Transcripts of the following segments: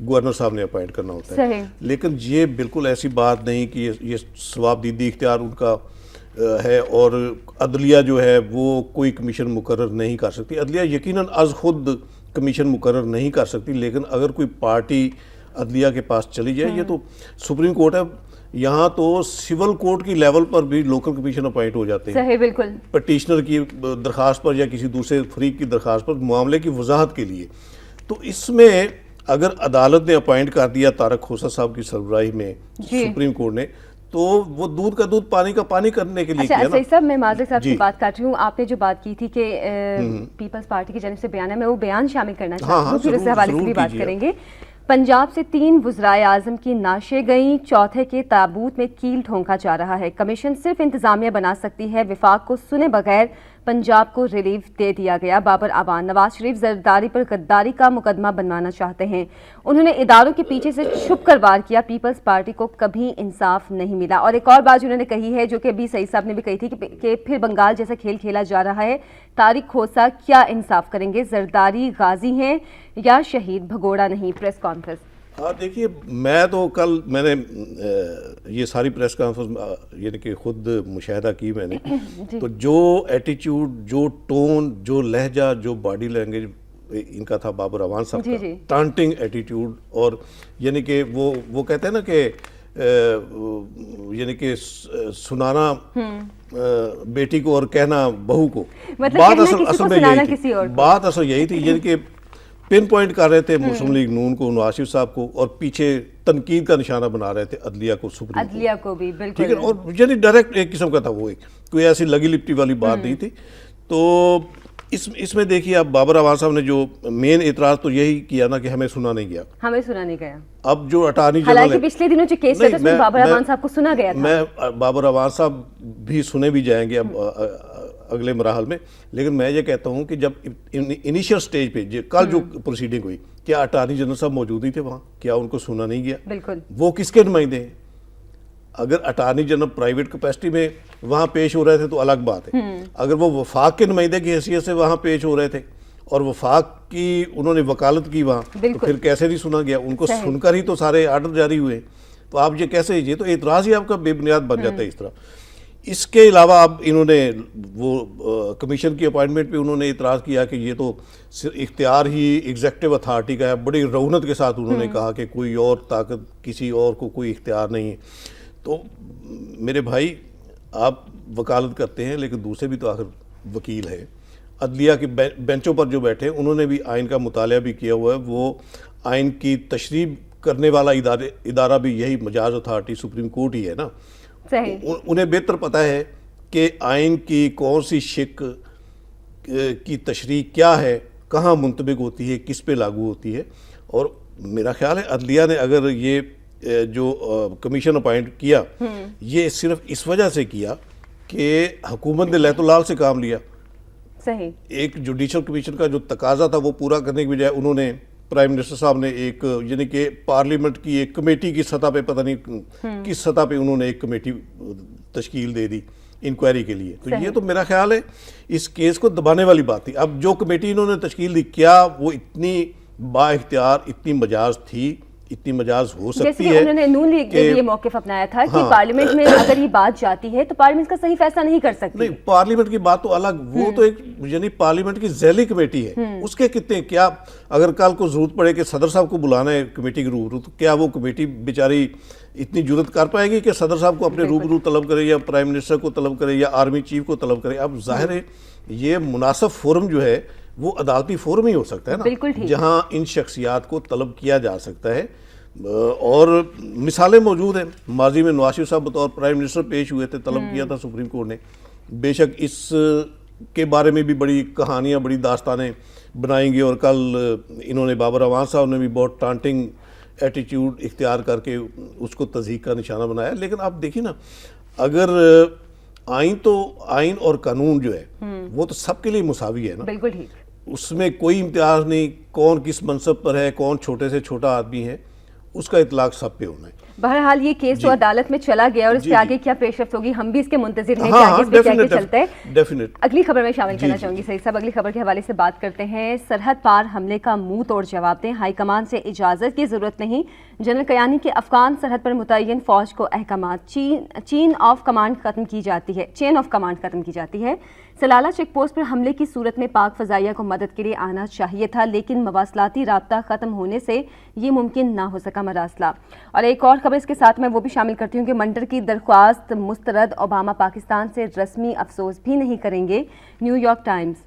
Governor صاحب نے appoint کرنا ہوتا ہے. صحیح. لیکن یہ بالکل ایسی بات نہیں کہ یہ ثوابدیدی اختیار ان کا ہے اور عدلیہ جو ہے وہ کوئی کمیشن مقرر نہیں کر سکتی. عدلیہ یقیناً از خود کمیشن مقرر نہیں کر سکتی، لیکن اگر کوئی پارٹی عدلیہ کے پاس چلی جائے، یہ تو سپریم کورٹ ہے، یہاں تو سول کورٹ کی لیول پر بھی لوکل کمیشن اپوائنٹ ہو جاتے ہیں. صحیح، بالکل. پٹیشنر کی درخواست پر یا کسی دوسرے فریق کی درخواست پر معاملے کی وضاحت کے لیے. تو اس میں اگر عدالت نے اپوائنٹ کر دیا طارق کھوسہ صاحب کی سربراہی میں سپریم کورٹ نے، تو وہ دودھ کا دودھ پانی کا پانی کرنے کے لیے کیا نا. اچھا صاحب، میں معذرت صاحب کی بات کر رہی ہوں. آپ نے جو بات کی تھی کہ پیپلز پارٹی کی جانب سے بیان ہے، میں وہ بیان شامل کرنا چاہتی ہوں، پھر اس حوالے سے بھی بات کریں گے. پنجاب سے 3 وزرائے اعظم کی نعشیں گئیں، چوتھے کے تابوت میں کیل ٹھونکا جا رہا ہے. کمیشن صرف انتظامیہ بنا سکتی ہے، وفاق کو سنے بغیر پنجاب کو ریلیف دے دیا گیا. بابر اعوان. نواز شریف زرداری پر غداری کا مقدمہ بنوانا چاہتے ہیں. انہوں نے اداروں کے پیچھے سے چھپ کر وار کیا. پیپلز پارٹی کو کبھی انصاف نہیں ملا. اور ایک اور بات انہوں نے کہی ہے، جو کہ ابھی سعید صاحب نے بھی کہی تھی، کہ پھر بنگال جیسا کھیل کھیلا جا رہا ہے. طارق کھوسہ کیا انصاف کریں گے؟ زرداری غازی ہیں یا شہید؟ بھگوڑا نہیں. Press conference. ہاں دیکھیے، میں نے یہ ساری پریس کانفرنس یعنی کہ خود مشاہدہ کی میں نے. تو جو ایٹیچیوڈ، جو ٹون، جو لہجہ، جو باڈی لینگویج ان کا تھا بابر اعوان صاحب کا، ٹانٹنگ ایٹیٹیوڈ، اور یعنی کہ وہ کہتے ہیں نا کہ یعنی کہ سنانا بیٹی کو اور کہنا بہو کو. بات اصل یہی تھی، یعنی کہ پن پوائنٹ کر رہے تھے مسلم لیگ نون کو، نواز شریف صاحب کو، اور پیچھے تنقید کا نشانہ بنا رہے تھے عدلیہ کو، سپریم عدلیہ کو بھی. بالکل. ٹھیک ہے، اور یعنی ڈائریکٹ ایک قسم کا تھا وہ، کوئی ایسی لگی لپٹی والی بات نہیں تھی. تو اس میں دیکھیے اب بابر اعوان صاحب نے جو مین اعتراض تو یہی کیا نا کہ ہمیں سنا نہیں گیا. اب جو اٹارنی جنرل، حالانکہ پچھلے دنوں جو کیس ہے اس میں بابر اعوان صاحب کو سنا گیا تھا. میں بابر اعوان صاحب بھی سنے بھی جائیں گے اب اگلے مراحل میں، لیکن میں یہ کہتا ہوں کہ جب انیشیل سٹیج پہ کل جو پروسیڈنگ ہوئی، کیا اٹارنی جنرل صاحب موجود ہی تھے وہاں؟ کیا ان کو سنا نہیں گیا؟ بالکل. وہ کس کے نمائندے ہیں؟ اگر اٹارنی جنرل پرائیویٹ کیپیسٹی میں وہاں پیش ہو رہے تھے تو الگ بات ہے. اگر وہ وفاق کے نمائندے کی حیثیت سے وہاں پیش ہو رہے تھے اور وفاق کی انہوں نے وکالت کی وہاں، تو پھر کیسے نہیں سنا گیا؟ ان کو سن کر ہی تو سارے آرڈر جاری ہوئے. تو آپ یہ کیسے، یہ تو اعتراض ہی آپ کا بے بنیاد بن جاتا ہے اس طرح. اس کے علاوہ اب انہوں نے وہ کمیشن کی اپوائنٹمنٹ پہ انہوں نے اعتراض کیا کہ یہ تو اختیار ہی ایگزیکٹو اتھارٹی کا ہے. بڑی رونت کے ساتھ انہوں نے کہا کہ کوئی اور طاقت، کسی اور کو کوئی اختیار نہیں ہے. تو میرے بھائی، آپ وکالت کرتے ہیں لیکن دوسرے بھی تو آخر وکیل ہیں. عدلیہ کے بینچوں پر جو بیٹھے انہوں نے بھی آئین کا مطالعہ بھی کیا ہوا ہے. وہ آئین کی تشریح کرنے والا ادارہ بھی یہی مجاز اتھارٹی سپریم کورٹ ہی ہے نا. انہیں بہتر پتہ ہے کہ آئین کی کون سی شق کی تشریح کیا ہے، کہاں منطبق ہوتی ہے، کس پہ لاگو ہوتی ہے. اور میرا خیال ہے عدلیہ نے اگر یہ جو کمیشن اپوائنٹ کیا، یہ صرف اس وجہ سے کیا کہ حکومت نے لہت و لال سے کام لیا. صحیح. ایک جوڈیشل کمیشن کا جو تقاضا تھا وہ پورا کرنے کی بجائے انہوں نے، پرائم منسٹر صاحب نے ایک یعنی کہ پارلیمنٹ کی ایک کمیٹی کی سطح پہ، پتہ نہیں کس سطح پہ انہوں نے ایک کمیٹی تشکیل دے دی انکوائری کے لیے. تو یہ تو میرا خیال ہے اس کیس کو دبانے والی بات تھی. اب جو کمیٹی انہوں نے تشکیل دی، کیا وہ اتنی با اختیار، اتنی مجاز تھی، اتنی مجاز ہو سکتی ہے؟ جیسے انہوں نے نون لیگ نے یہ موقف اپنایا تھا کہ پارلیمنٹ میں اگر یہ بات جاتی ہے تو پارلیمنٹ کا صحیح فیصلہ نہیں کر سکتی. نہیں، پارلیمنٹ کی بات تو الگ، وہ تو ایک یعنی پارلیمنٹ کی ذیلی کمیٹی ہے. اس کے کتنے، کیا اگر کل کو ضرورت پڑے کہ صدر صاحب کو بلانا ہے کمیٹی کے روبرو، تو کیا وہ کمیٹی بیچاری اتنی جرت کر پائے گی کہ صدر صاحب کو اپنے روبرو طلب کرے، یا پرائم منسٹر کو طلب کرے، یا آرمی چیف کو طلب کرے؟ اب ظاہر ہے یہ مناسب فورم جو ہے وہ عدالتی فورم ہی ہو سکتا ہے نا، جہاں ان شخصیات کو طلب کیا جا سکتا ہے. اور مثالیں موجود ہیں. ماضی میں نواز شریف صاحب بطور پرائم منسٹر پیش ہوئے تھے، طلب کیا تھا سپریم کورٹ نے. بے شک اس کے بارے میں بھی بڑی کہانیاں، بڑی داستانیں بنائیں گے. اور کل انہوں نے، بابر اعوان صاحب نے بھی بہت ٹانٹنگ ایٹیٹیوڈ اختیار کر کے اس کو تضحیک کا نشانہ بنایا. لیکن آپ دیکھیں نا، اگر آئین اور قانون جو ہے وہ تو سب کے لیے مساوی ہے نا. بالکل ٹھیک. اس میں کوئی امتیاز نہیں، کون کس منصب پر ہے، کون چھوٹے سے چھوٹا آدمی ہے. اس کا اطلاق سب پہ ہونا ہے. بہرحال یہ کیس تو عدالت میں چلا گیا اور اس پہ آگے کیا پیش رفت ہوگی ہم بھی اس کے منتظر ہیں کہ آگے اس پہ کیا چلتا ہے. اگلی خبر میں شامل کرنا چاہوں گی سعید صاحب. اگلی خبر کے حوالے سے بات کرتے ہیں. سرحد پار حملے کا منہ توڑ جواب دیں, ہائی کمان سے اجازت کی ضرورت نہیں. جنرل کیانی کے افغان سرحد پر متعین فوج کو احکامات. چین آف کمانڈ ختم کی جاتی ہے. سلالہ چیک پوسٹ پر حملے کی صورت میں پاک فضائیہ کو مدد کے لیے آنا چاہیے تھا, لیکن مواصلاتی رابطہ ختم ہونے سے یہ ممکن نہ ہو سکا مراسلہ. اور ایک اور خبر اس کے ساتھ میں وہ بھی شامل کرتی ہوں کہ منڈر کی درخواست مسترد, اوباما پاکستان سے رسمی افسوس بھی نہیں کریں گے. New York Times.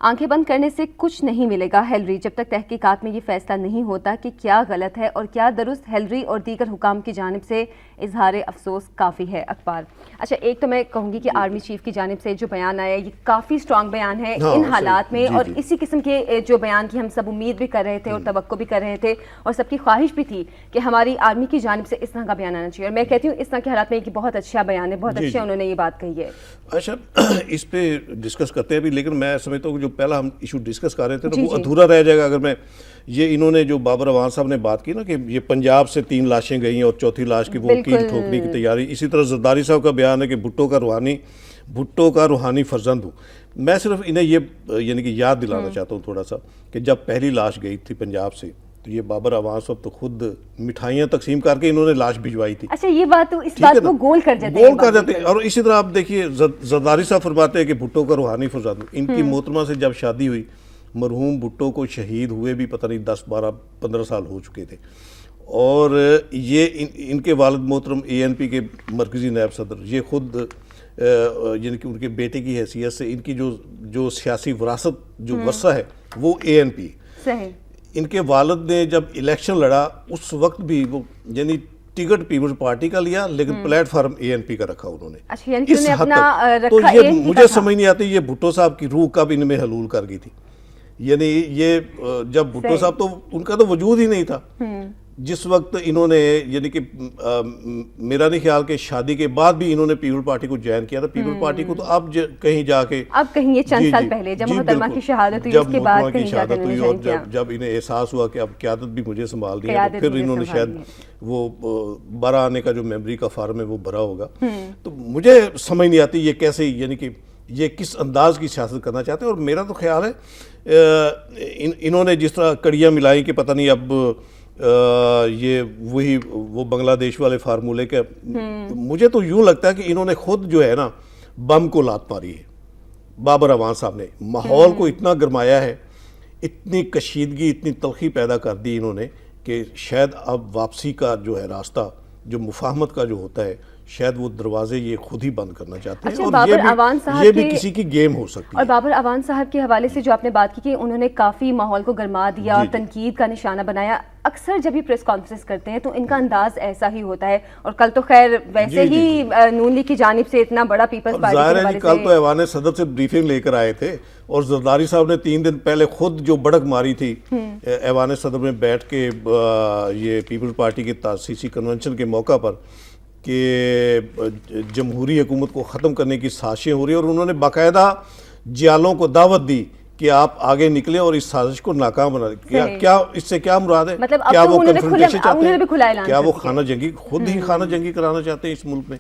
آنکھیں بند کرنے سے کچھ نہیں ملے گا ہیلری, جب تک تحقیقات میں یہ فیصلہ نہیں ہوتا کہ کیا غلط ہے اور کیا درست. ہیلری اور دیگر حکام کی جانب سے اظہار افسوس کافی ہے. اخبار. اچھا, ایک تو میں کہوں گی کہ آرمی چیف کی جانب سے جو بیان آیا یہ کافی سٹرانگ بیان ہے ان حالات میں, اور اسی قسم کے جو بیان کی ہم سب امید بھی کر رہے تھے اور توقع بھی کر رہے تھے, اور سب کی خواہش بھی تھی کہ ہماری آرمی کی جانب سے اس طرح کا بیان آنا چاہیے. اور میں کہتی ہوں اس طرح کے حالات میں یہ بہت اچھا بیان ہے, بہت اچھے انہوں نے یہ بات کہی ہے. اچھا, اس پہ ڈسکس کرتے ہیں ابھی, لیکن میں سمجھتا ہوں کہ جو پہلا ہم ایشو ڈسکس کر رہے تھے نا وہ ادھورا رہ جائے گا اگر میں یہ انہوں نے جو بابر اعوان صاحب نے بات کی نا کہ یہ پنجاب سے 3 لاشیں گئی ہیں اور چوتھی لاش کی وہ کیل ٹھوکنے کی تیاری. اسی طرح زرداری صاحب کا بیان ہے کہ بھٹو کا روحانی فرزند ہوں. میں صرف انہیں یہ یعنی کہ یاد دلانا چاہتا ہوں تھوڑا سا کہ جب پہلی لاش گئی تھی پنجاب سے تو یہ بابر اعوان صاحب تو خود مٹھائیاں تقسیم کر کے انہوں نے لاش بھجوائی تھی. اچھا, یہ بات تو اس بات کو گول کر جاتے ہیں. اور اسی طرح آپ دیکھیے زرداری صاحب فرماتے ہیں کہ بھٹو کا روحانی فرزند. ان کی محترمہ سے جب شادی ہوئی, مرحوم بھٹو کو شہید ہوئے بھی پتہ نہیں 10 12 15 سال ہو چکے تھے, اور یہ ان کے والد محترم ANP کے مرکزی نائب صدر, یہ خود یعنی کہ ان کے بیٹے کی حیثیت سے ان کی جو سیاسی وراثت جو ورثہ ہے وہ ANP. صحیح. ان کے والد نے جب الیکشن لڑا اس وقت بھی وہ یعنی ٹکٹ پیپلز پارٹی کا لیا, لیکن پلیٹ فارم ANP کا رکھا انہوں نے. اس حد تک تو یہ مجھے سمجھ نہیں آتی یہ بھٹو صاحب کی روح کب ان میں حلول کر گئی تھی. یعنی یہ جب بھٹو صاحب تو ان کا تو وجود ہی نہیں تھا جس وقت انہوں نے, یعنی کہ میرا نہیں خیال کہ شادی کے بعد بھی انہوں نے پیپل پارٹی کو جوائن کیا تھا. پیپل پارٹی کو تو اب کہیں جا کے یہ چند سال پہلے جب محترمہ کی شہادت ہوئی, اس کے بعد کہیں جا کے انہوں نے جوائن کیا. جب انہیں احساس ہوا کہ اب قیادت بھی مجھے سنبھالنی ہے, تو پھر انہوں نے شاید وہ برا آنے کا جو میموری کا فارم ہے وہ بھرا ہوگا. تو مجھے سمجھ نہیں آتی یہ کیسے, یعنی کہ یہ کس انداز کی سیاست کرنا چاہتے ہیں. اور میرا تو خیال ہے انہوں نے جس طرح کڑیاں ملائی کہ پتہ نہیں اب یہ وہ بنگلہ دیش والے فارمولے کے, مجھے تو یوں لگتا ہے کہ انہوں نے خود جو ہے نا بم کو لات ماری ہے. بابر اعوان صاحب نے ماحول کو اتنا گرمایا ہے, اتنی کشیدگی, اتنی تلخی پیدا کر دی انہوں نے کہ شاید اب واپسی کا جو ہے راستہ, جو مفاہمت کا جو ہوتا ہے, شاید وہ دروازے یہ خود ہی بند کرنا چاہتے ہیں. اور یہ بھی کسی کی گیم ہو سکتی ہے. اور بابر اعوان صاحب کے حوالے سے جو آپ نے بات کی کہ انہوں نے کافی ماحول کو گرما دیا اور تنقید کا نشانہ بنایا. اکثر جب یہ پریس کانفرنس کرتے ہیں تو ان کا انداز ایسا ہی ہوتا ہے, اور کل تو خیر ویسے ہی نون لیگ کی جانب سے اتنا بڑا پیپلز پارٹی کے حوالے سے کل تو ایوان صدر سے بریفنگ لے کر آئے تھے, اور زرداری صاحب نے 3 دن پہلے خود جو بڑک ماری تھی ایوان صدر میں بیٹھ کے یہ پیپلز پارٹی کے تاسیسی کنونشن کے موقع پر کہ جمہوری حکومت کو ختم کرنے کی سازشیں ہو رہی ہیں, اور انہوں نے باقاعدہ جیالوں کو دعوت دی کہ آپ آگے نکلیں اور اس سازش کو ناکام بنا دیں. کیا اس سے کیا مراد ہے؟ کیا وہ کنفرنٹیشن چاہتے ہیں؟ کیا وہ خانہ جنگی, خود ہی خانہ جنگی کرانا چاہتے ہیں اس ملک میں؟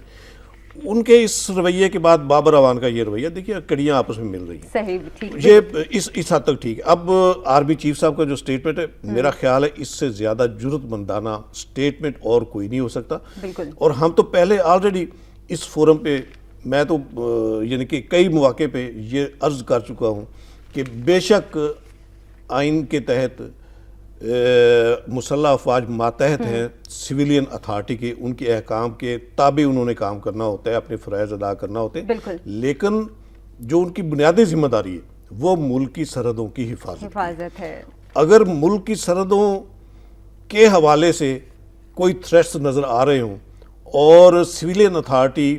ان کے اس رویے کے بعد بابر اعوان کا یہ رویہ دیکھیے, کڑیاں آپس میں مل رہی ہیں. یہ اس حد تک ٹھیک ہے. اب آرمی چیف صاحب کا جو سٹیٹمنٹ ہے, میرا خیال ہے اس سے زیادہ جرت مندانہ سٹیٹمنٹ اور کوئی نہیں ہو سکتا. اور ہم تو پہلے آلریڈی اس فورم پہ میں تو یعنی کہ کئی مواقع پہ یہ عرض کر چکا ہوں کہ بے شک آئین کے تحت مسلح افواج ماتحت ہیں سویلین اتھارٹی کے, ان کے احکام کے تابع انہوں نے کام کرنا ہوتا ہے, اپنے فرائض ادا کرنا ہوتے ہیں. لیکن جو ان کی بنیادی ذمہ داری ہے وہ ملک کی سرحدوں کی حفاظت ہے. اگر ملک کی سرحدوں کے حوالے سے کوئی تھریٹس نظر آ رہے ہوں اور سویلین اتھارٹی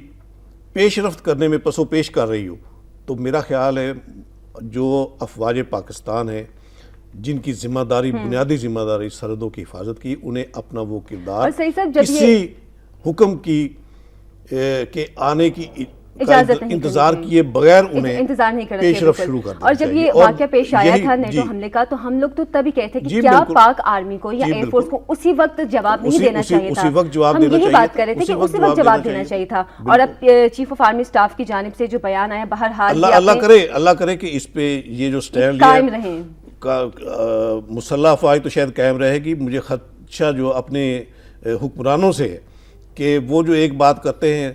پیش رفت کرنے میں پس و پیش کر رہی ہو, تو میرا خیال ہے جو افواج پاکستان ہے جن کی ذمہ داری, بنیادی ذمہ داری سرحدوں کی حفاظت کی, انہیں اپنا وہ کردار کسی حکم کی کے آنے کی اجازت نہیں انتظار کیے بغیر انہیں انتظار نہیں کرنا پیش رفت شروع کر دینا اور جب یہ واقعہ پیش آیا تھا نیٹو حملے کا تو ہم لوگ تو تبھی کہتے کہ کیا پاک آرمی کو یا ایئر فورس کو اسی وقت جواب نہیں دینا چاہیے تھا. ہم یہی بات کر رہے تھے کہ اسی وقت جواب دینا چاہیے تھا. اور اب چیف آف آرمی اسٹاف کی جانب سے جو بیان آیا بہرحال اللہ کرے کہ اس پہ یہ جو سٹینڈ قائم رہے, مسلح افواج تو شاید قائم رہے گی. مجھے خدشہ جو اپنے حکمرانوں سے ہے کہ وہ جو ایک بات کرتے ہیں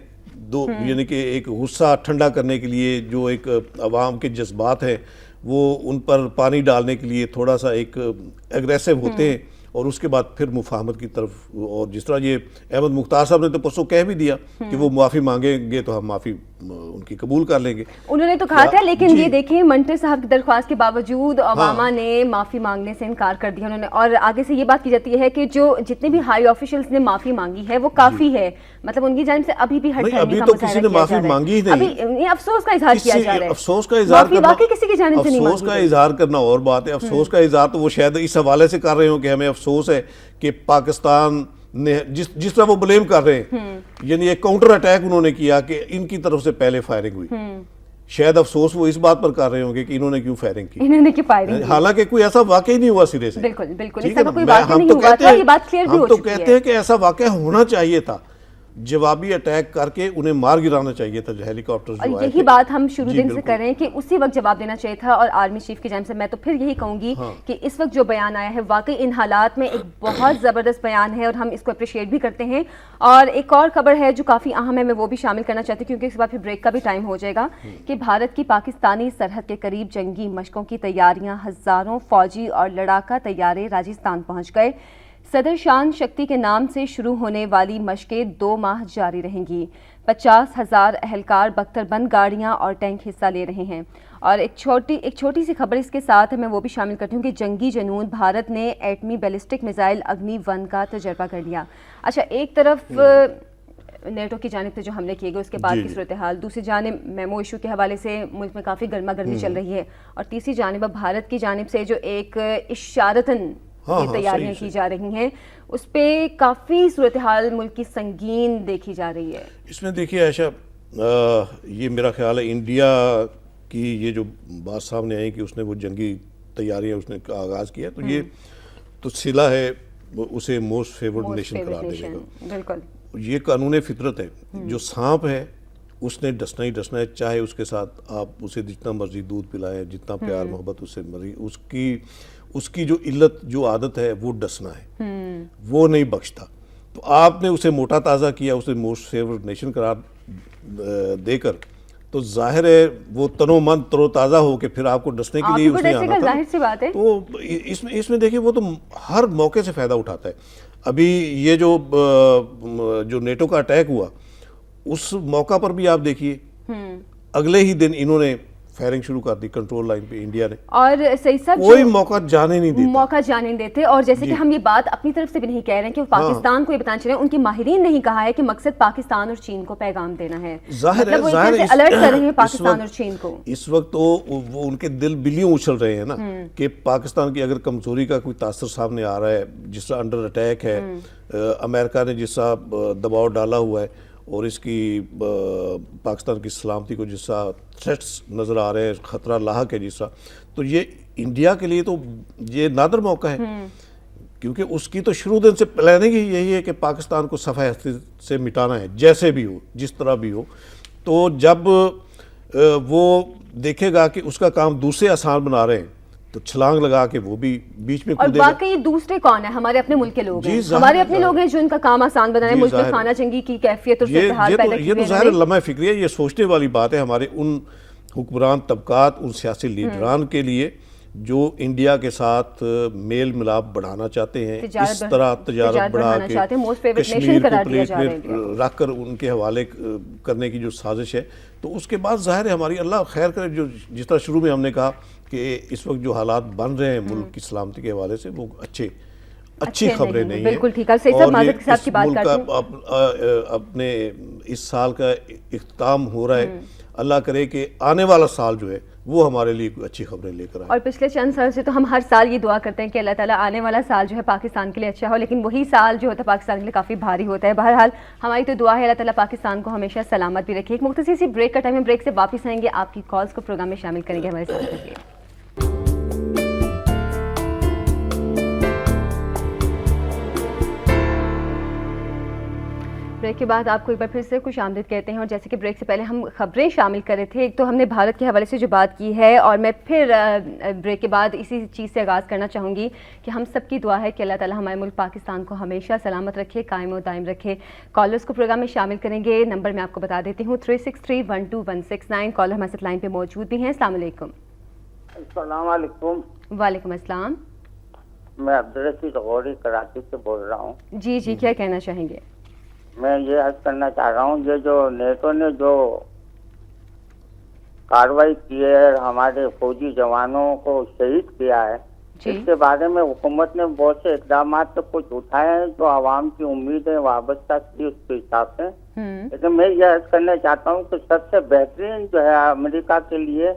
یعنی کہ ایک غصہ ٹھنڈا کرنے کے لیے جو ایک عوام کے جذبات ہیں وہ ان پر پانی ڈالنے کے لیے تھوڑا سا ایک ایگریسو ہوتے ہیں اور اس کے بعد پھر مفاہمت کی طرف. اور جس طرح یہ احمد مختار صاحب نے تو پرسوں کہہ بھی دیا کہ وہ معافی مانگیں گے تو ہم معافی ان کی قبول کر لیں گے. انہوں نے تو کہا تھا, لیکن یہ دیکھیں منٹر صاحب کی درخواست کے باوجود اوباما نے معافی مانگنے سے انکار کر دیا انہوں نے. اور آگے سے یہ بات کی جاتی ہے کہ جو جتنے بھی ہائی آفیشلز نے معافی مانگی ہے وہ کافی ہے, مطلب ان کی جانب سے ابھی بھی ہٹ ابھی تو کسی نے معافی مانگی نہیں, افسوس کا اظہار کیا جا رہا ہے. افسوس کا اظہار کرنا باقی کسی کی جانب سے نہیں, افسوس کا اظہار کرنا اور بات ہے. افسوس کا اظہار تو وہ شاید اس حوالے سے کر رہے ہوں کہ ہمیں افسوس ہے کہ پاکستان نے جس طرح وہ بلیم کر رہے ہیں, یعنی ایک کاؤنٹر اٹیک انہوں نے کیا کہ ان کی طرف سے پہلے فائرنگ ہوئی. شاید افسوس وہ اس بات پر کر رہے ہوں گے کہ انہوں نے کیوں فائرنگ کی, انہوں نے کیوں فائرنگ کی, حالانکہ کوئی ایسا واقع ہی نہیں ہوا سرے سے. بالکل بالکل, اس طرح کوئی واقع نہیں ہوا تھا, یہ بات کلیئر بھی ہو چکی ہے. ہم تو کہتے ہیں کہ ایسا واقعہ ہونا چاہیے تھا, جوابی اٹیک کر کے انہیں مار گرانا چاہیے تھا ہیلی کاپٹر جو آئے تھے. یہی بات ہم شروع دن سے کر رہے ہیں کہ اسی وقت جواب دینا چاہیے تھا. اور آرمی چیف کی جانب سے میں تو پھر یہی کہوں گی کہ اس وقت جو بیان آیا ہے واقعی ان حالات میں ایک بہت زبردست بیان ہے اور ہم اس کو اپریشیٹ بھی کرتے ہیں. اور ایک اور خبر ہے جو کافی اہم ہے, میں وہ بھی شامل کرنا چاہتی ہوں کیونکہ اس کے بعد پھر بریک کا بھی ٹائم ہو جائے گا, کہ بھارت کی پاکستانی سرحد کے قریب جنگی مشقوں کی تیاریاں, ہزاروں فوجی اور لڑاکا طیارے راجستھان پہنچ گئے. صدر شان شکتی کے نام سے شروع ہونے والی مشقیں 2 ماہ جاری رہیں گی. 50,000 اہلکار بختر بند گاڑیاں اور ٹینک حصہ لے رہے ہیں. اور ایک چھوٹی سی خبر اس کے ساتھ میں وہ بھی شامل کرتی ہوں کہ جنگی جنون بھارت نے ایٹمی بیلسٹک میزائل اگنی 1 کا تجربہ کر لیا. اچھا, ایک طرف نیٹو کی جانب سے جو حملے کیے گئے اس کے بعد کی صورتحال, دوسری جانب میمو ایشو کے حوالے سے ملک میں کافی گرما گرمی چل رہی ہے, اور تیسری جانب اب بھارت کی جانب سے جو ایک اشارتاً یہ تیاریاں کی جا رہی ہیں, اس پہ کافی صورتحال ملک کی سنگین دیکھی جا رہی ہے. اس میں دیکھیے عائشہ, یہ میرا خیال ہے انڈیا کی یہ جو بات سامنے آئی کہ اس نے وہ جنگی تیاریاں اس نے آغاز کیا, تو یہ تو صلہ ہے اسے موسٹ فیورڈ نیشن قرار دینے کا. بالکل, یہ قانون فطرت ہے. جو سانپ ہے اس نے ڈسنا ہی ڈسنا ہے, چاہے اس کے ساتھ آپ اسے جتنا مرضی دودھ پلائیں, جتنا پیار محبت اس سے مرضی, اس کی جو علت جو عادت ہے وہ ڈسنا ہے, وہ نہیں بخشتا. تو آپ نے اسے موٹا تازہ کیا, اسے موسٹ فیورڈ نیشن قرار دے کر, تو ظاہر ہے وہ تنو من ترو تازہ ہو کے پھر آپ کو ڈسنے کے لیے اس نے آنا تھا. ظاہر سی بات ہے. تو اس میں دیکھیے وہ تو ہر موقع سے فائدہ اٹھاتا ہے. ابھی یہ جو نیٹو کا اٹیک ہوا اس موقع پر بھی آپ دیکھیے اگلے ہی دن انہوں نے فائرنگ شروع کر دی کنٹرول لائن پہ انڈیا نے, اور سعید صاحب کوئی موقع جانے نہیں دیتے. اور جیسے کہ ہم یہ بات اپنی طرف سے بھی نہیں کہہ رہے ہیں کہ وہ پاکستان کو یہ بتانا چاہ رہے ہیں, ان کے ماہرین نے ہی کہا ہے کہ مقصد پاکستان اور چین کو پیغام دینا ہے. ظاہر ہے, وہ الرٹ کر رہے ہیں پاکستان اور چین کو. اس وقت تو وہ ان کے دل بلیوں اچھل رہے ہیں نا کہ پاکستان کی اگر کمزوری کا کوئی تاثر سامنے آ رہا ہے, جس طرح انڈر اٹیک ہے, امریکہ نے جس طرح دباؤ ڈالا ہوا ہے, اور اس کی پاکستان کی سلامتی کو جس طرح تھریٹس نظر آ رہے ہیں, خطرہ لاحق ہے جس طرح, تو یہ انڈیا کے لیے تو یہ نادر موقع ہے, کیونکہ اس کی تو شروع دن سے پلاننگ ہی یہی ہے کہ پاکستان کو صفحہ ہستی سے مٹانا ہے, جیسے بھی ہو, جس طرح بھی ہو. تو جب وہ دیکھے گا کہ اس کا کام دوسرے آسان بنا رہے ہیں تو چھلانگ لگا کے وہ بھی بیچ میں کودے گا. اور واقعی دوسرے کون ہیں؟ ہمارے اپنے ملک کے لوگ ہیں, ہمارے اپنے لوگ ہیں جو ان کا کام آسان بنا رہے ہیں, ملک میں خانہ جنگی کی کیفیت اور صورتحال پیدا کی. یہ تو ظاہر لمحہ فکری ہے, یہ سوچنے والی بات ہے ہمارے ان حکمران طبقات, ان سیاسی لیڈران کے لیے جو انڈیا کے ساتھ میل ملاپ بڑھانا چاہتے ہیں, اس طرح تجارت بڑھا کے کشمیر کو پلیٹ میں رکھ کر ان کے حوالے کرنے کی جو سازش ہے. تو اس کے بعد ظاہر ہے ہماری اللہ خیر کرے, جو جس طرح شروع میں ہم نے کہا کہ اس وقت جو حالات بن رہے ہیں ملک کی سلامتی کے حوالے سے وہ اچھی خبریں نہیں ہیں. بالکل ٹھیک ہے, اور یہ اس ملک کا اپنے اس سال کا اختتام ہو رہا ہے, اللہ کرے کہ آنے والا سال جو ہے وہ ہمارے لیے کوئی اچھی خبریں لے کر آئیں۔ اور پچھلے چند سال سے تو ہم ہر سال یہ دعا کرتے ہیں کہ اللہ تعالیٰ آنے والا سال جو ہے پاکستان کے لیے اچھا ہو، لیکن وہی سال جو ہوتا ہے پاکستان کے لیے کافی بھاری ہوتا ہے۔ بہرحال ہماری تو دعا ہے اللہ تعالیٰ پاکستان کو ہمیشہ سلامت بھی رکھے۔ ایک مختصر سی بریک کا ٹائم ہے، بریک سے واپس آئیں گے، آپ کی کالز کو پروگرام میں شامل کریں گے ہمارے ساتھ رہیے۔ بریک کے بعد آپ کو ایک بار پھر سے خوش آمدید کہتے ہیں، اور جیسے کہ بریک سے پہلے ہم خبریں شامل کر رہے تھے، ایک تو ہم نے بھارت کے حوالے سے جو بات کی ہے، اور میں پھر بریک کے بعد اسی چیز سے آغاز کرنا چاہوں گی کہ ہم سب کی دعا ہے کہ اللہ تعالیٰ ہمارے ملک پاکستان کو ہمیشہ سلامت رکھے، قائم و دائم رکھے۔ کالرز کو پروگرام میں شامل کریں گے، نمبر میں آپ کو بتا دیتی ہوں 36312169۔ کالر ہمارے ساتھ لائن پہ موجود بھی ہیں۔ السلام علیکم۔ السلام علیکم، وعلیکم السلام۔ میں عبدالرشید غوری کراچی سے بول رہا ہوں۔ جی جی، کیا کہنا چاہیں گے؟ میں یہ عرض کرنا چاہ رہا ہوں، یہ جو نیٹو نے جو کارروائی کی ہے، ہمارے فوجی جوانوں کو شہید کیا ہے، جی اس کے بارے میں حکومت نے بہت سے اقدامات تو کچھ اٹھائے ہیں جو عوام کی امیدیں وابستہ کی اس کے حساب سے، لیکن میں یہ عرض کرنا چاہتا ہوں کہ سب سے بہترین جو ہے امریکہ کے لیے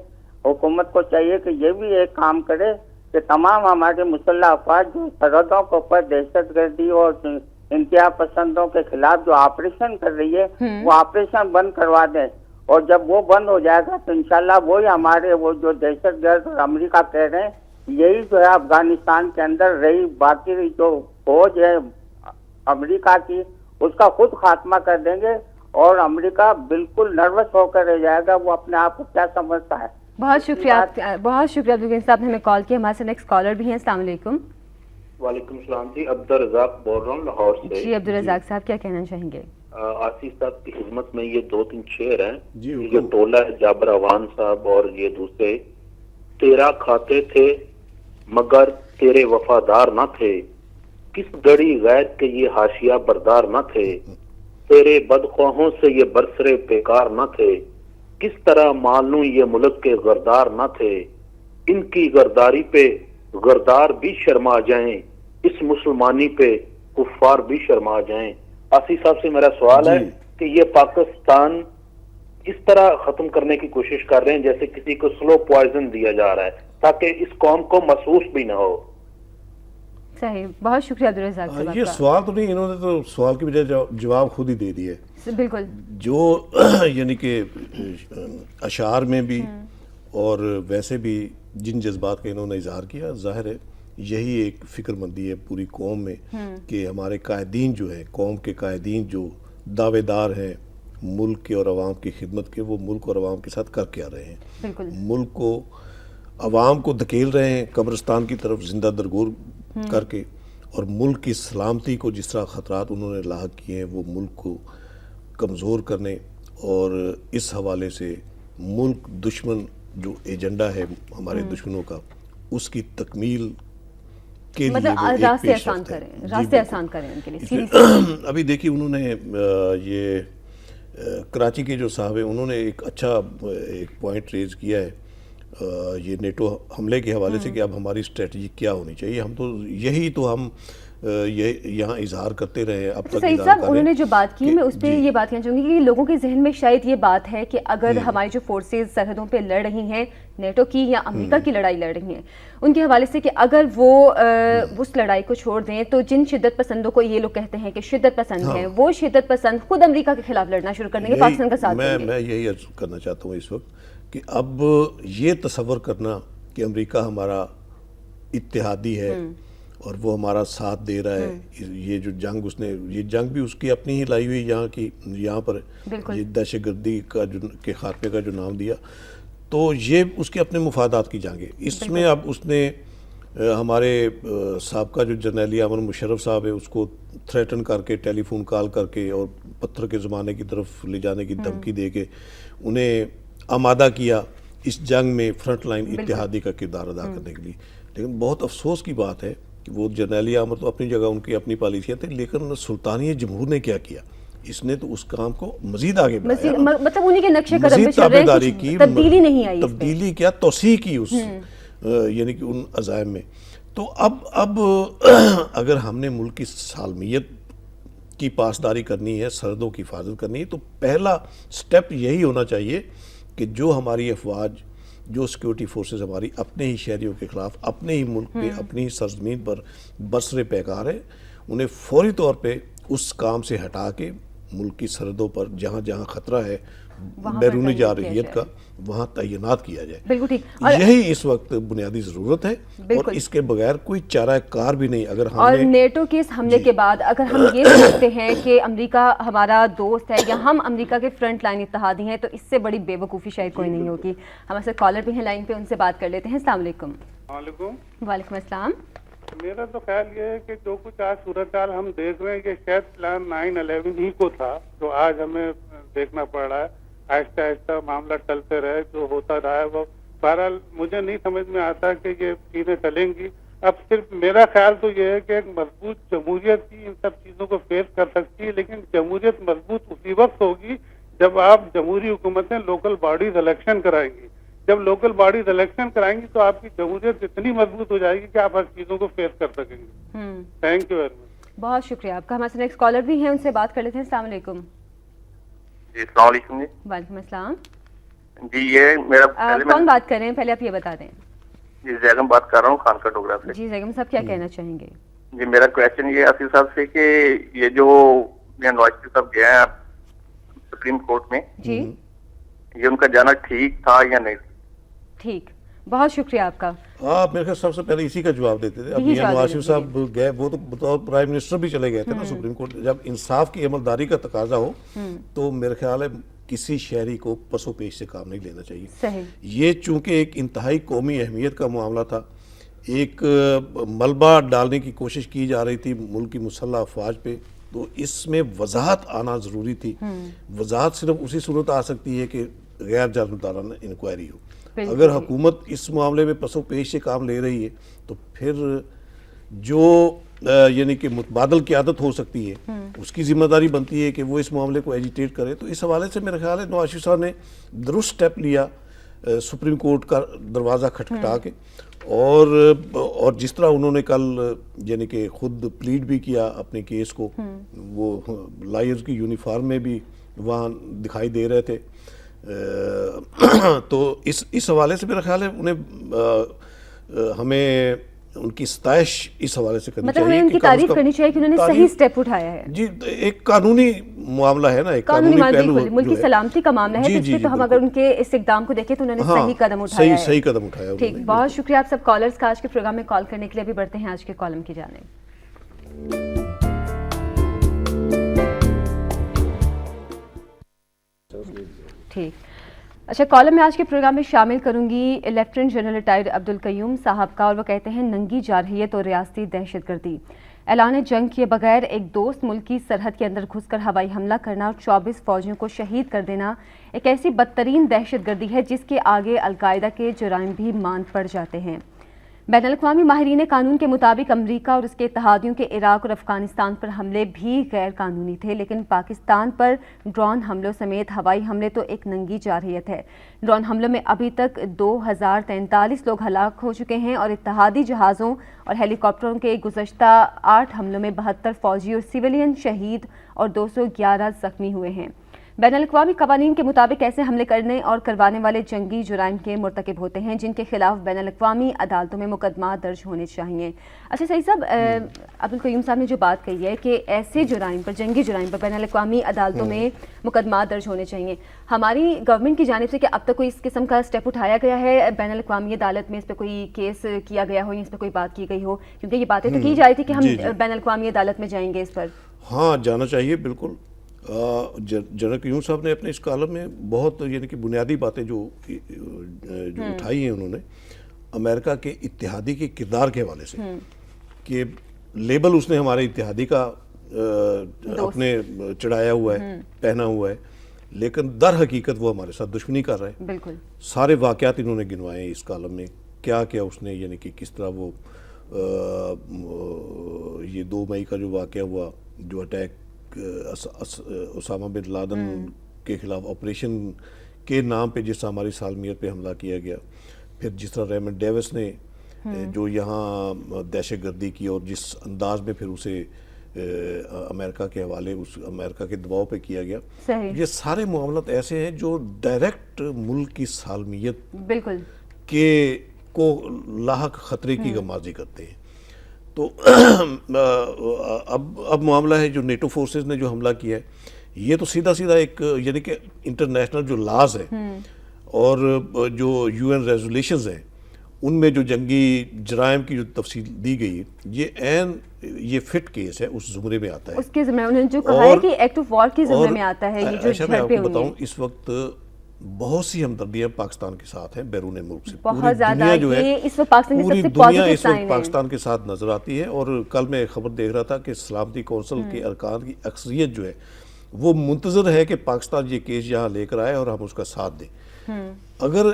حکومت کو چاہیے کہ یہ بھی ایک کام کرے کہ تمام ہمارے مسلح افواج جو سرحدوں کے اوپر دہشت گردی اور انتہا پسندوں کے خلاف جو آپریشن کر رہی ہے وہ آپریشن بند کروا دیں، اور جب وہ بند ہو جائے گا تو انشاءاللہ وہی ہمارے وہ جو دہشت گرد اور امریکہ کہہ رہے ہیں یہی جو ہے افغانستان کے اندر رہی باقی جو فوج ہے امریکہ کی اس کا خود خاتمہ کر دیں گے، اور امریکہ بالکل نروس ہو کر رہ جائے گا، وہ اپنے آپ کو کیا سمجھتا ہے۔ بہت شکریہ عبدالغنی صاحب نے ہمیں کال کیا۔ ہمارے نیکسٹ کالر بھی ہیں۔ السلام علیکم۔ وعلیکم السلام جی، عبدالرزاق بول رہا ہوں لاہور سے۔ جی عبدالرزاق صاحب، کیا کہنا چاہیں گے؟ آصف صاحب کی خدمت میں یہ 2-3 شعر ہیں۔ جی یہ جو ٹولہ ہے جابر اوان صاحب اور یہ دوسرے، تیرا کھاتے تھے مگر تیرے وفادار نہ تھے، کس گڑی غیر کے یہ حاشیہ بردار نہ تھے، تیرے بدخواہوں سے یہ برسرے بیکار نہ تھے، کس طرح معلوم یہ ملک کے غردار نہ تھے، ان کی غرداری پہ غردار بھی شرما جائیں، اس مسلمانی پہ کفار بھی شرما جائیں۔ آصف صاحب سے میرا سوال ہے کہ یہ پاکستان اس طرح ختم کرنے کی کوشش کر رہے ہیں جیسے کسی کو سلو پوائزن دیا جا رہا ہے تاکہ اس قوم کو محسوس بھی نہ ہو۔ صحیح، بہت شکریہ عبدالرزاق صاحب۔ یہ سوال تو نہیں، انہوں نے تو سوال کی بجائے جواب خود ہی دے دیے۔ بالکل، جو یعنی کہ اشعار میں بھی اور ویسے بھی جن جذبات کا انہوں نے اظہار کیا، ظاہر ہے یہی ایک فکر مندی ہے پوری قوم میں کہ ہمارے قائدین جو ہیں، قوم کے قائدین جو دعوے دار ہیں ملک کے اور عوام کی خدمت کے، وہ ملک اور عوام کے ساتھ کر کے آ رہے ہیں۔ بالکل، ملک کو، عوام کو دھکیل رہے ہیں قبرستان کی طرف زندہ درگور کر کے، اور ملک کی سلامتی کو جس طرح خطرات انہوں نے لاحق کیے ہیں وہ ملک کو کمزور کرنے، اور اس حوالے سے ملک دشمن جو ایجنڈا ہے ہمارے دشمنوں کا، اس کی تکمیل کے لیے مطلب وہ ایک راستے پیش آسان رفت ہے۔ کریں، جی، راستے بالکل۔ آسان کریں ان کے لیے۔ ابھی دیکھیے انہوں نے یہ کراچی کے جو صاحب ہیں انہوں نے ایک اچھا ایک پوائنٹ ریز کیا ہے یہ نیٹو حملے کے حوالے سے کہ اب ہماری اسٹریٹجی کیا ہونی چاہیے۔ ہم تو یہی تو ہم یہاں اظہار کرتے رہے اب تک۔ سعید صاحب، انہوں نے جو بات کی میں اس پہ یہ بات کہنا چاہوں گی کہ لوگوں کے ذہن میں شاید یہ بات ہے کہ اگر ہماری جو فورسز سرحدوں پہ لڑ رہی ہیں نیٹو کی یا امریکہ کی لڑائی لڑ رہی ہیں، ان کے حوالے سے کہ اگر وہ اس لڑائی کو چھوڑ دیں تو جن شدت پسندوں کو یہ لوگ کہتے ہیں کہ شدت پسند ہیں، وہ شدت پسند خود امریکہ کے خلاف لڑنا شروع کر دیں گے، پاکستان کا ساتھ دیں گے۔ میں یہی عرض کرنا چاہتا ہوں اس وقت کہ اب یہ تصور کرنا کہ امریکہ ہمارا اتحادی ہے اور وہ ہمارا ساتھ دے رہا ہے، یہ جو جنگ اس نے، یہ جنگ بھی اس کی اپنی ہی لائی ہوئی یہاں پر یہ دہشت گردی کا کے خاتمے کا جو نام دیا، تو یہ اس کے اپنے مفادات کی جنگ ہے۔ اس میں اب اس نے ہمارے سابقہ جو جرنیلی امن مشرف صاحب ہے اس کو تھریٹن کر کے، ٹیلی فون کال کر کے اور پتھر کے زمانے کی طرف لے جانے کی دھمکی دے کے انہیں آمادہ کیا اس جنگ میں فرنٹ لائن اتحادی کا کردار ادا کرنے کے لیے۔ لیکن بہت افسوس کی بات ہے کہ وہ جرنیلی عامر تو اپنی جگہ ان کی اپنی پالیسیاں تھیں، لیکن سلطانیہ جمہور نے کیا کیا، اس نے تو اس کام کو مزید آگے بڑھایا، مطلب انہی کے نقشے قدم پہ مزید چل رہے تابعداری ہیں، کی، تبدیلی نہیں آئی، تبدیلی کیا، توسیع کی اس یعنی کہ ان عزائم میں۔ تو اب اگر ہم نے ملک کی سالمیت کی پاسداری کرنی ہے، سرحدوں کی حفاظت کرنی ہے، تو پہلا سٹیپ یہی ہونا چاہیے کہ جو ہماری افواج جو سیکیورٹی فورسز ہماری اپنے ہی شہریوں کے خلاف اپنے ہی ملک پہ اپنی ہی سرزمین پر برسر پیکار ہے، انہیں فوری طور پہ اس کام سے ہٹا کے ملک کی سرحدوں پر جہاں جہاں خطرہ ہے بیرون جارحیت کا، وہاں تعینات کیا جائے۔ بالکل ٹھیک، یہی اس وقت بنیادی ضرورت ہے، اور اس کے بغیر کوئی چارہ کار بھی نہیں۔ اگر ہم اور نے نیٹو کے اس حملے کے بعد اگر ہم یہ سمجھتے ہیں کہ امریکہ ہمارا دوست ہے یا ہم امریکہ کے فرنٹ لائن اتحادی ہیں، تو اس سے بڑی بے وقوفی شاید کوئی نہیں ہوگی۔ ہمارے ساتھ کالر بھی ہیں لائن پہ، ان سے بات کر لیتے ہیں۔ السلام علیکم۔ وعلیکم وعلیکم السلام۔ میرا تو خیال یہ ہے کہ جو کچھ آج صورتحال ہم دیکھ رہے ہیں کہ شاید پلان 9/11 ہی کو تھا جو آج ہمیں دیکھنا پڑ رہا ہے۔ آہستہ آہستہ معاملہ ٹلتے رہے، جو ہوتا رہا ہے وہ بہرحال مجھے نہیں سمجھ میں آتا کہ یہ چیزیں چلیں گی۔ اب صرف میرا خیال تو یہ ہے کہ ایک مضبوط جمہوریت ہی ان سب چیزوں کو فیس کر سکتی ہے، لیکن جمہوریت مضبوط اسی وقت ہوگی جب آپ جمہوری حکومتیں لوکل باڈیز الیکشن کرائیں گی۔ جب لوکل باڈیز الیکشن کرائیں گی تو آپ کی جمہوریت اتنی مضبوط ہو جائے گی کہ آپ ہر چیزوں کو فیس کر سکیں گے۔ Thank you very much. بہت شکریہ آپ کا۔ ہمارے ساتھ نیکسٹ کالر بھی ہیں، ان سے بات کر لیتے ہیں۔ السلام علیکم۔ جی السلام علیکم۔ جی وعلیکم السلام۔ جی یہ میرا کون بات کر رہے ہیں، پہلے آپ یہ بتا دیں۔ جی زیگم بات کر رہا ہوں خان کا ٹوکرا سے۔ جی زیگم صاحب کیا کہنا چاہیں گے؟ جی میرا کویشچن یہ آصف صاحب سے کہ یہ جو نواز شریف صاحب گئے ہیں سپریم کورٹ میں، جی یہ ان کا جانا ٹھیک تھا یا نہیں؟ ٹھیک، بہت شکریہ آپ کا۔ آپ میرے خیال سب سے پہلے اسی کا جواب دیتے تھے۔ اب میاں نواز شریف صاحب گئے، وہ تو بطور پرائم منسٹر بھی چلے گئے تھے نا سپریم کورٹ۔ جب انصاف کی عملداری کا تقاضا ہو تو میرے خیال ہے کسی شہری کو پس و پیش سے کام نہیں لینا چاہیے۔ صحیح۔ یہ چونکہ ایک انتہائی قومی اہمیت کا معاملہ تھا، ایک ملبہ ڈالنے کی کوشش کی جا رہی تھی ملک کی مسلح افواج پہ، تو اس میں وضاحت آنا ضروری تھی۔ وضاحت صرف اسی صورت آ سکتی ہے کہ غیر جانبدارانہ انکوائری ہو۔ اگر حکومت اس معاملے میں پس و پیش سے کام لے رہی ہے تو پھر جو یعنی کہ متبادل قیادت ہو سکتی ہے اس کی ذمہ داری بنتی ہے کہ وہ اس معاملے کو ایجیٹیٹ کرے۔ تو اس حوالے سے میرے خیال ہے نواز شریف صاحب نے درست سٹیپ لیا سپریم کورٹ کا دروازہ کھٹکھٹا کے، اور جس طرح انہوں نے کل یعنی کہ خود پلیڈ بھی کیا اپنے کیس کو، وہ لائرز کی یونیفارم میں بھی وہاں دکھائی دے رہے تھے، تو اس حوالے سے میرا خیال ہے انہیں ہمیں ان کی ستائش اس حوالے سے کرنی چاہیے، مطلب ہمیں ان کی تعریف کرنی چاہیے کہ انہوں نے صحیح سٹیپ اٹھایا ہے۔ جی ایک قانونی معاملہ ہے نا، ایک قانونی پہلو بالکل ملکی سلامتی کا معاملہ ہے، تو اس پہ تو ہم اگر ان کے اس اقدام کو دیکھیں تو انہوں نے صحیح قدم اٹھایا ہے۔ صحیح قدم اٹھایا۔ ٹھیک، بہت شکریہ آپ سب کالرز کا آج کے پروگرام میں کال کرنے کے لیے۔ ابھی بڑھتے ہیں آج کے کالم کی جانب۔ ٹھیک، اچھا کالم میں آج کے پروگرام میں شامل کروں گی لیفٹیننٹ جنرل ریٹائرڈ عبدالقیوم صاحب کا، اور وہ کہتے ہیں ننگی جارحیت اور ریاستی دہشت گردی، اعلان جنگ کیے بغیر ایک دوست ملک کی سرحد کے اندر گھس کر ہوائی حملہ کرنا اور 24 فوجیوں کو شہید کر دینا ایک ایسی بدترین دہشت گردی ہے جس کے آگے القاعدہ کے جرائم بھی ماند پڑ جاتے ہیں۔ بین الاقوامی ماہرین قانون کے مطابق امریکہ اور اس کے اتحادیوں کے عراق اور افغانستان پر حملے بھی غیر قانونی تھے، لیکن پاکستان پر ڈرون حملوں سمیت ہوائی حملے تو ایک ننگی جارحیت ہے۔ ڈرون حملوں میں ابھی تک 2043 لوگ ہلاک ہو چکے ہیں، اور اتحادی جہازوں اور ہیلی کاپٹروں کے گزشتہ 8 حملوں میں 72 فوجی اور سویلین شہید اور 211 زخمی ہوئے ہیں۔ بین الاقوامی قوانین کے مطابق ایسے حملے کرنے اور کروانے والے جنگی جرائم کے مرتکب ہوتے ہیں جن کے خلاف بین الاقوامی عدالتوں میں مقدمات درج ہونے چاہیے۔ اچھا سعید صاحب، عبدالقیوم صاحب نے جو بات کہی ہے کہ ایسے جرائم پر، جنگی جرائم پر بین الاقوامی عدالتوں میں مقدمات درج ہونے چاہیے، ہماری گورنمنٹ کی جانب سے کیا اب تک کوئی اس قسم کا سٹیپ اٹھایا گیا ہے بین الاقوامی عدالت میں، اس پہ کوئی کیس کیا گیا ہو یا اس پہ کوئی بات کی گئی ہو؟ کیونکہ یہ باتیں تو کی جا رہی تھی کہ ہم بین الاقوامی عدالت میں جائیں گے اس پر۔ ہاں جانا چاہیے بالکل۔ جنرل قیوم صاحب نے اپنے اس کالم میں بہت یعنی کہ بنیادی باتیں جو اٹھائی ہیں انہوں نے امریکہ کے اتحادی کے کردار کے حوالے سے، کہ لیبل اس نے ہمارے اتحادی کا اپنے چڑھایا ہوا ہے، پہنا ہوا ہے، لیکن در حقیقت وہ ہمارے ساتھ دشمنی کر رہے ہیں۔ بالکل سارے واقعات انہوں نے گنوائے ہیں اس کالم میں، کیا کیا اس نے یعنی کہ کس طرح وہ یہ 2 مئی کا جو واقعہ ہوا، جو اٹیک اسامہ بن لادن کے خلاف آپریشن کے نام پہ جس ہماری سالمیت پہ حملہ کیا گیا، پھر جس طرح ریمنڈ ڈیوس نے جو یہاں دہشت گردی کی اور جس انداز میں پھر اسے امریکہ کے حوالے اس امریکہ کے دباؤ پہ کیا گیا، صحیح، یہ سارے معاملات ایسے ہیں جو ڈائریکٹ ملک کی سالمیت بالکل کہ کو لاحق خطرے کی غمازی کرتے ہیں. تو اب معاملہ ہے جو نیٹو فورسز نے جو حملہ کیا ہے یہ تو سیدھا ایک یعنی کہ انٹرنیشنل جو لاز ہیں اور جو یو این ریزولیشنز ہیں ان میں جو جنگی جرائم کی جو تفصیل دی گئی یہ فٹ کیس ہے اس زمرے میں آتا ہے. اس کے زمرے انہوں نے جو کہا ہے کہ ایکٹ آف وار کے زمرے میں آتا ہے یہ جو ایسا میں آپ جھڑپیں کو ہوئی بتاؤں ہیں. اس وقت بہت سی ہمدردیاں پاکستان کے ساتھ ہیں بیرون ملک سے. بہت زیادہ یہ اس وقت پاکستان کی پوری سب سے دنیا پازیٹیو اس سائن وقت ہے. پاکستان کے ساتھ نظر آتی ہے. اور کل میں خبر دیکھ رہا تھا کہ سلامتی کونسل کے ارکان کی اکثریت جو ہے وہ منتظر ہے کہ پاکستان یہ کیس یہاں لے کر آئے اور ہم اس کا ساتھ دیں. اگر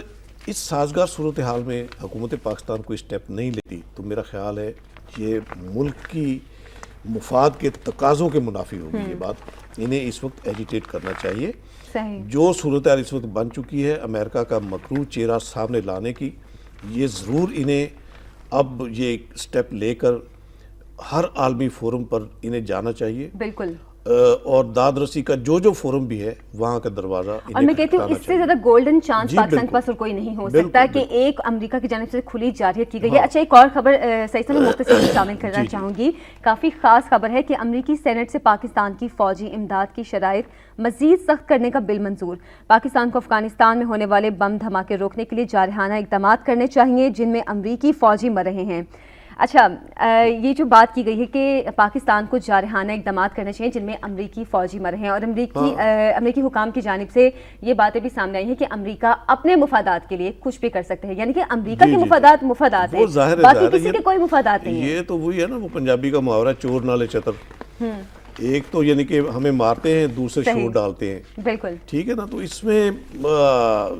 اس سازگار صورتحال میں حکومت پاکستان کوئی اسٹیپ نہیں لیتی تو میرا خیال ہے یہ ملک کی مفاد کے تقاضوں کے منافی ہوگی. یہ بات انہیں اس وقت ایجیٹیٹ کرنا چاہیے. صحیح. جو صورتحال اس وقت بن چکی ہے امریکہ کا مکروہ چہرہ سامنے لانے کی یہ ضرور انہیں اب یہ اسٹیپ لے کر ہر عالمی فورم پر انہیں جانا چاہیے. بالکل. اور داد رسی کا جو فورم بھی ہے وہاں کا دروازہ اور میں کہتی ہوں اس سے زیادہ گولڈن چانس پاکستان کے پاس اور کوئی نہیں ہو سکتا کہ ایک امریکہ کی جانب سے کھلی جارحیت کی گئی ہے. اچھا ایک اور خبر سعید صاحب میں مختصر شامل کرنا چاہوں گی. کافی خاص خبر ہے کہ امریکی سینٹ سے پاکستان کی فوجی امداد کی شرائط مزید سخت کرنے کا بل منظور. پاکستان کو افغانستان میں ہونے والے بم دھماکے روکنے کے لیے جارحانہ اقدامات کرنے چاہیے جن میں امریکی فوجی مر رہے ہیں. اچھا یہ جو بات کی گئی ہے کہ پاکستان کو جارحانہ اقدامات کرنے چاہیے جن میں امریکی فوجی مرے ہیں اور امریکی حکام کی جانب سے یہ باتیں بھی سامنے آئی ہیں کہ امریکہ اپنے مفادات کے لیے کچھ بھی کر سکتے ہیں. یعنی کہ امریکہ کے مفادات ہیں باقی کسی کے کوئی مفادات نہیں ہیں. یہ تو وہی ہے نا وہ پنجابی کا محاورہ چور نالے چتر. ایک تو یعنی کہ ہمیں مارتے ہیں دوسرے شور ڈالتے ہیں. بالکل ٹھیک ہے نا. تو اس میں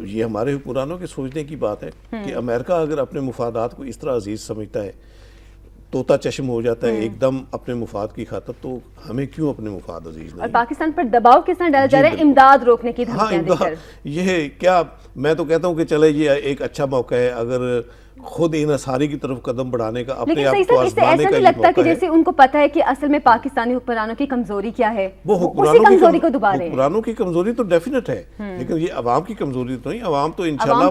یہ ہمارے حکمرانوں کے سوچنے کی بات ہے کہ امریکہ اگر اپنے مفادات کو اس طرح عزیز سمجھتا ہے طوطا چشم ہو جاتا ہے ایک دم اپنے مفاد کی خاطر تو ہمیں کیوں اپنے مفاد عزیز نہیں. اور پاکستان پر دباؤ کس طرح ڈالا جا رہا ہے امداد روکنے کی دھمکیاں دے کر. یہ کیا میں تو کہتا ہوں کہ چلے یہ ایک اچھا موقع ہے اگر خود انحصاری کی طرف قدم بڑھانے کا اپنے آپ کو آزمانے کا ایسا نہیں لگتا کہ جیسے ان کو پتہ ہے کہ اصل میں پاکستانی حکمرانوں کی کمزوری کیا ہے وہ حکمرانوں کی کمزوری تو ڈیفینٹ ہے لیکن یہ عوام کی کمزوری تو نہیں. عوام تو انشاءاللہ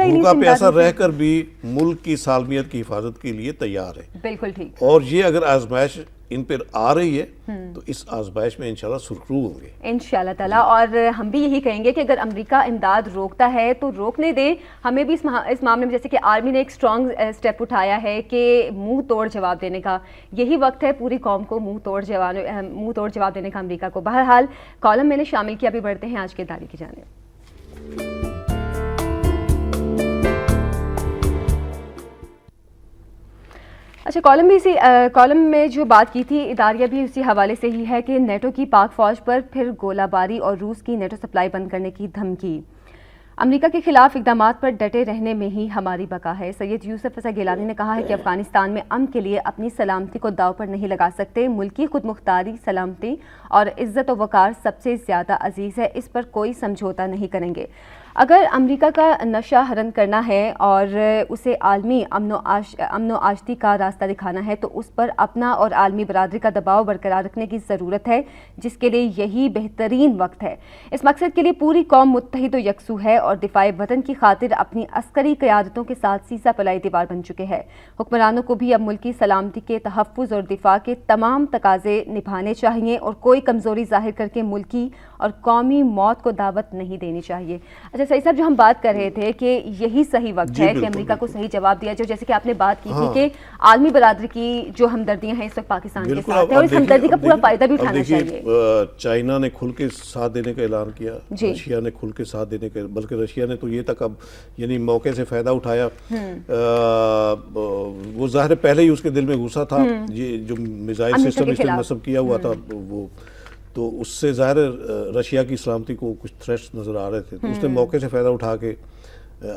بھوکا پیاسا رہ کر بھی ملک کی سالمیت کی حفاظت کے لیے تیار ہے. بالکل ٹھیک. اور یہ اگر آزمائش ان پر آ رہی ہے تو اس آزمائش میں انشاءاللہ سرخرو ہوں گے انشاءاللہ تعالیٰ. اور ہم بھی یہی کہیں گے کہ اگر امریکہ امداد روکتا ہے تو روکنے دیں. ہمیں بھی اس معاملے میں جیسے کہ آرمی نے ایک اسٹرانگ اسٹیپ اٹھایا ہے کہ منہ توڑ جواب دینے کا یہی وقت ہے پوری قوم کو منہ توڑ جواب دینے کا امریکہ کو. بہرحال کالم میں نے شامل کیا. ابھی بڑھتے ہیں آج کے داری کی جانب. اچھا کالم میں جو بات کی تھی اداریہ بھی اسی حوالے سے ہی ہے کہ نیٹو کی پاک فوج پر پھر گولہ باری اور روس کی نیٹو سپلائی بند کرنے کی دھمکی. امریکہ کے خلاف اقدامات پر ڈٹے رہنے میں ہی ہماری بقا ہے. سید یوسف رضا گیلانی نے کہا ہے کہ افغانستان میں امن کے لیے اپنی سلامتی کو داؤ پر نہیں لگا سکتے. ملکی خود مختاری سلامتی اور عزت و وقار سب سے زیادہ عزیز ہے. اس پر کوئی سمجھوتا نہیں کریں گے. اگر امریکہ کا نشہ حرن کرنا ہے اور اسے عالمی امن و آشتی کا راستہ دکھانا ہے تو اس پر اپنا اور عالمی برادری کا دباؤ برقرار رکھنے کی ضرورت ہے جس کے لیے یہی بہترین وقت ہے. اس مقصد کے لیے پوری قوم متحد و یکسو ہے اور دفاع وطن کی خاطر اپنی عسکری قیادتوں کے ساتھ سیسا پلائی دیوار بن چکے ہیں. حکمرانوں کو بھی اب ملکی سلامتی کے تحفظ اور دفاع کے تمام تقاضے نبھانے چاہیے اور کوئی کمزوری ظاہر کر کے ملکی اور قومی موت کو دعوت نہیں دینی چاہیے. اچھا سعید صاحب جو ہم بات کر رہے تھے کہ یہی صحیح وقت ہے کہ امریکہ کو صحیح جواب دیا جائے جیسے کہ آپ نے بات کی تھی کہ عالمی برادری کی جو ہمدردیاں ہیں اس وقت پاکستان کے ساتھ ہیں اور اس ہمدردی کا پورا فائدہ بھی اٹھانا چاہیے. چائنا نے کھل کے ساتھ دینے کا اعلان کیا. رشیا نے کھل کے ساتھ دینے کا بلکہ رشیا نے تو یہ تک اب یعنی موقع سے فائدہ اٹھایا. وہ ظاہر پہلے ہی اس کے دل میں غصہ تھا یہ جو میزائل سسٹم اس نے نصب کیا ہوا تھا وہ تو اس سے ظاہر رشیا کی سلامتی کو کچھ تھریٹس نظر آ رہے تھے تو اس نے موقع سے فائدہ اٹھا کے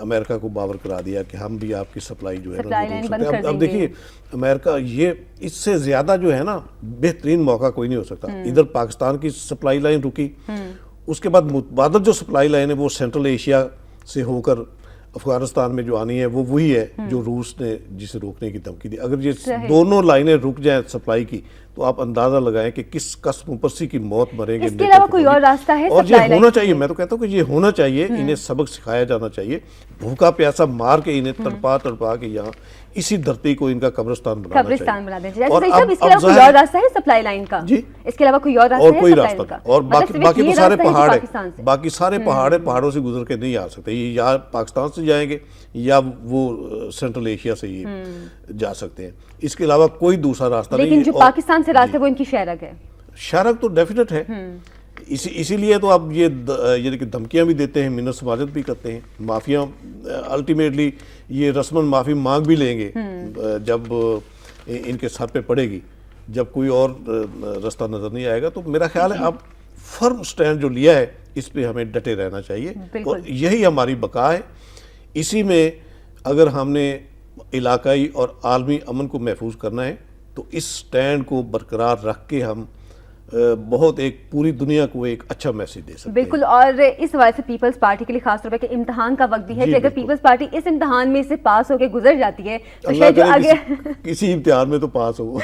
امریکہ کو باور کرا دیا کہ ہم بھی آپ کی سپلائی جو ہے نا روک سکتے ہیں. اب دیکھیے امریکہ یہ اس سے زیادہ جو ہے نا بہترین موقع کوئی نہیں ہو سکتا. ادھر پاکستان کی سپلائی لائن رکی اس کے بعد متبادل جو سپلائی لائن ہے وہ سینٹرل ایشیا سے ہو کر افغانستان میں جو آنی ہے وہ وہی ہے جو روس نے جسے روکنے کی دھمکی دی. اگر یہ دونوں لائنیں رک جائیں سپلائی کی تو آپ اندازہ لگائیں کہ کس قسم پرسی کی موت مریں گے. اس کے علاوہ کوئی اور راستہ ہے؟ اور یہ ہونا چاہیے, میں تو کہتا ہوں کہ یہ ہونا چاہیے, انہیں سبق سکھایا جانا چاہیے, بھوکا پیاسا مار کے انہیں تڑپا کے یہاں اسی دھرتی کو ان کا قبرستان بنا دیں. اور اس کے علاوہ کوئی اور راستہ ہے سپلائی لائن کا؟ جی, اس کے علاوہ کوئی اور راستہ ہے سپلائی لائن کا؟ اور باقی تو سارے پہاڑ ہیں, باقی سارے پہاڑوں سے گزر کے نہیں آ سکتے, یہ یا پاکستان سے جائیں گے یا وہ سینٹرل ایشیا سے یہ جا سکتے ہیں, اس کے علاوہ کوئی دوسرا راستہ نہیں. لیکن جو پاکستان سے راستہ ہے وہ ان کی شہرک ہے. شہرک تو ڈیفینیٹ ہے, اسی لیے تو آپ یہ کہ دھمکیاں بھی دیتے ہیں, منت سماجت بھی کرتے ہیں, معافیاں الٹیمیٹلی یہ رسماً معافی مانگ بھی لیں گے جب ان کے سر پہ پڑے گی, جب کوئی اور رستہ نظر نہیں آئے گا. تو میرا خیال ہے اب فرم سٹینڈ جو لیا ہے اس پہ ہمیں ڈٹے رہنا چاہیے, اور یہی ہماری بقا ہے. اسی میں اگر ہم نے علاقائی اور عالمی امن کو محفوظ کرنا ہے تو اس سٹینڈ کو برقرار رکھ کے ہم بہت ایک پوری دنیا کو ایک اچھا میسج دے سکتے ہیں. بالکل, اور اس وجہ سے پیپلز پارٹی کے لیے خاص طور پہ کہ امتحان کا وقت بھی ہے کہ اگر پیپلز پارٹی اس امتحان میں سے پاس ہو کے گزر جاتی ہے تو شاید جو آگے کسی امتحان میں تو پاس ہو.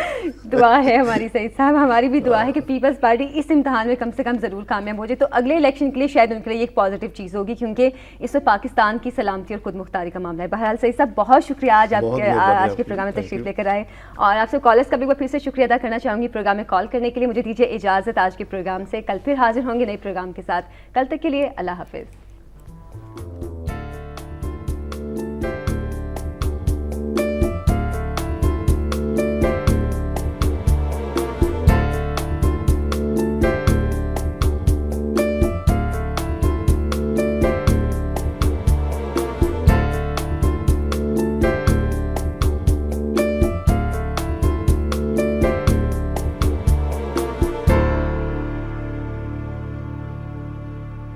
دعا ہے ہماری سعید صاحب, ہماری بھی دعا ہے کہ پیپلز پارٹی اس امتحان میں کم سے کم ضرور کامیاب ہو جائے, تو اگلے الیکشن کے لیے شاید ان کے لیے ایک پازیٹیو چیز ہوگی, کیونکہ اس میں پاکستان کی سلامتی اور خود مختاری کا معاملہ ہے. بہرحال سعید صاحب بہت شکریہ آج آپ کے پروگرام میں تشریف لے کر آئے, اور آپ سے کالرز کا بھی میں پھر سے شکریہ ادا کرنا چاہوں گی پروگرام میں کال کرنے کے لیے. مجھے دیجیے اجازت آج کے پروگرام سے, کل پھر حاضر ہوں گے نئے پروگرام کے ساتھ. کل تک کے لیے اللہ حافظ.